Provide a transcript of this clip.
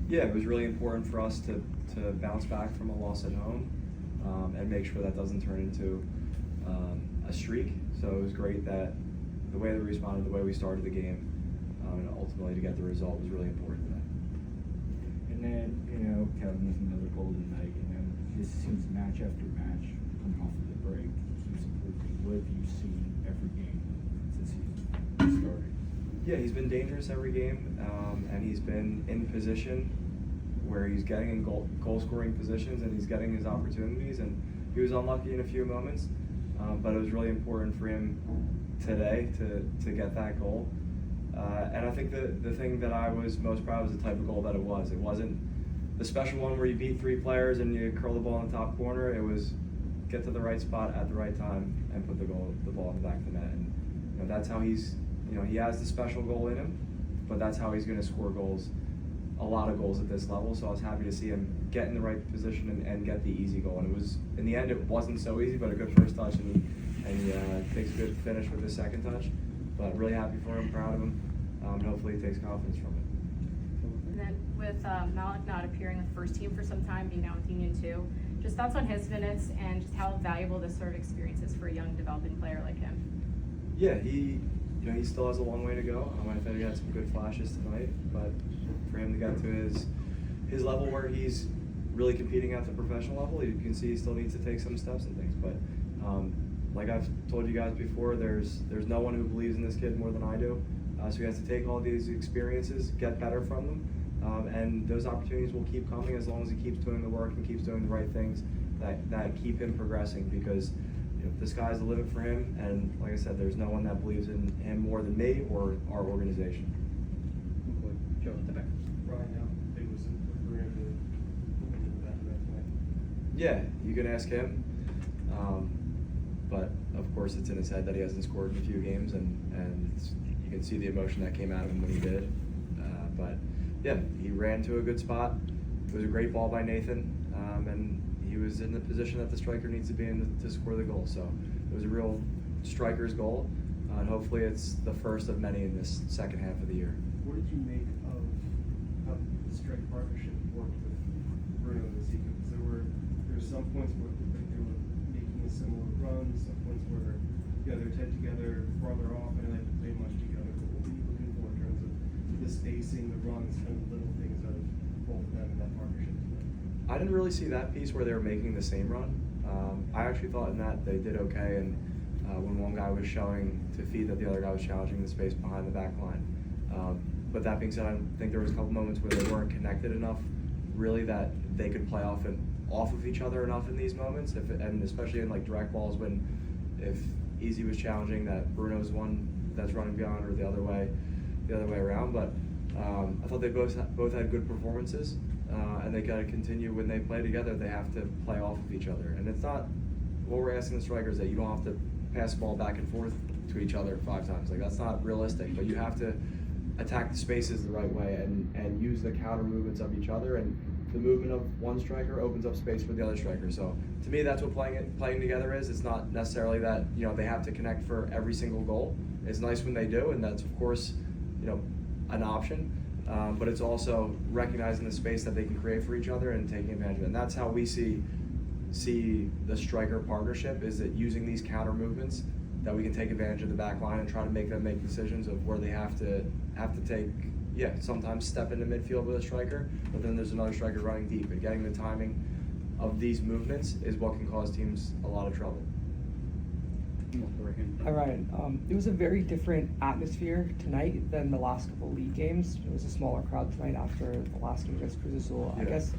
Yeah, it was really important for us to bounce back from a loss at home and make sure that doesn't turn into a streak. So it was great that the way that we responded, the way we started the game, and ultimately to get the result was really important today. And then, Kevin with another golden night, this seems match after match coming off of the break, he's improving. What have you seen every game since he started? Yeah, he's been dangerous every game, and he's been in position where he's getting in goal scoring positions and he's getting his opportunities, and he was unlucky in a few moments, but it was really important for him today to get that goal. And I think the thing that I was most proud of was the type of goal that it was. It wasn't the special one where you beat 3 players and you curl the ball in the top corner. It was get to the right spot at the right time and put the ball in the back of the net. And that's how he's, he has the special goal in him, but that's how he's going to score goals, a lot of goals at this level. So I was happy to see him get in the right position and get the easy goal. And it was, in the end, it wasn't so easy, but a good first touch, and he takes a good finish with his second touch. But really happy for him, proud of him, and hopefully he takes confidence from it. And then with Malik not appearing with the first team for some time, being down with Union 2, just thoughts on his minutes and just how valuable this sort of experience is for a young developing player like him. Yeah, he still has a long way to go. I think he had some good flashes tonight, but for him to get to his level where he's really competing at the professional level, you can see he still needs to take some steps and things. But like I've told you guys before, there's no one who believes in this kid more than I do. So he has to take all these experiences, get better from them, and those opportunities will keep coming as long as he keeps doing the work and keeps doing the right things that keep him progressing, because the sky's the limit for him, and like I said, there's no one that believes in him more than me or our organization. Joe at the back. Ryan, how big was it for him to move into the back of that tonight? Yeah, you can ask him, but of course it's in his head that he hasn't scored in a few games, and you can see the emotion that came out of him when he did. But yeah, he ran to a good spot. It was a great ball by Nathan, and he was in the position that the striker needs to be in to score the goal. So it was a real striker's goal, and hopefully it's the first of many in this second half of the year. What did you make of how the strike partnership worked with Bruno this season? Because there were some points where they were making a similar run, some points where they're tied together, farther off, and they didn't play much together. But what were you looking for in terms of the spacing, the runs, kind of little things out of both of them in that partnership today? I didn't really see that piece where they were making the same run. I actually thought in that they did okay, and when one guy was showing to feed that the other guy was challenging the space behind the back line. But that being said, I think there was a couple moments where they weren't connected enough, really, that they could play off of each other enough in these moments, and especially in like direct balls when if Easy was challenging that Bruno's one that's running beyond, or the other way around. But I thought they both had good performances, and they got to continue when they play together. They have to play off of each other, and it's not what we're asking the strikers, that you don't have to pass the ball back and forth to each other 5 times. Like, that's not realistic, but you have to attack the spaces the right way and use the counter movements of each other, and the movement of one striker opens up space for the other striker. So to me, that's what playing together is. It's not necessarily that they have to connect for every single goal. It's nice when they do, and that's of course an option, but it's also recognizing the space that they can create for each other and taking advantage of it. And that's how we see the striker partnership, is that using these counter movements that we can take advantage of the back line and try to make them make decisions of where they have to take, sometimes step into midfield with a striker, but then there's another striker running deep, and getting the timing of these movements is what can cause teams a lot of trouble. Hi Ryan, it was a very different atmosphere tonight than the last couple league games. It was a smaller crowd tonight after the last game against Cruz Azul. Yeah. I guess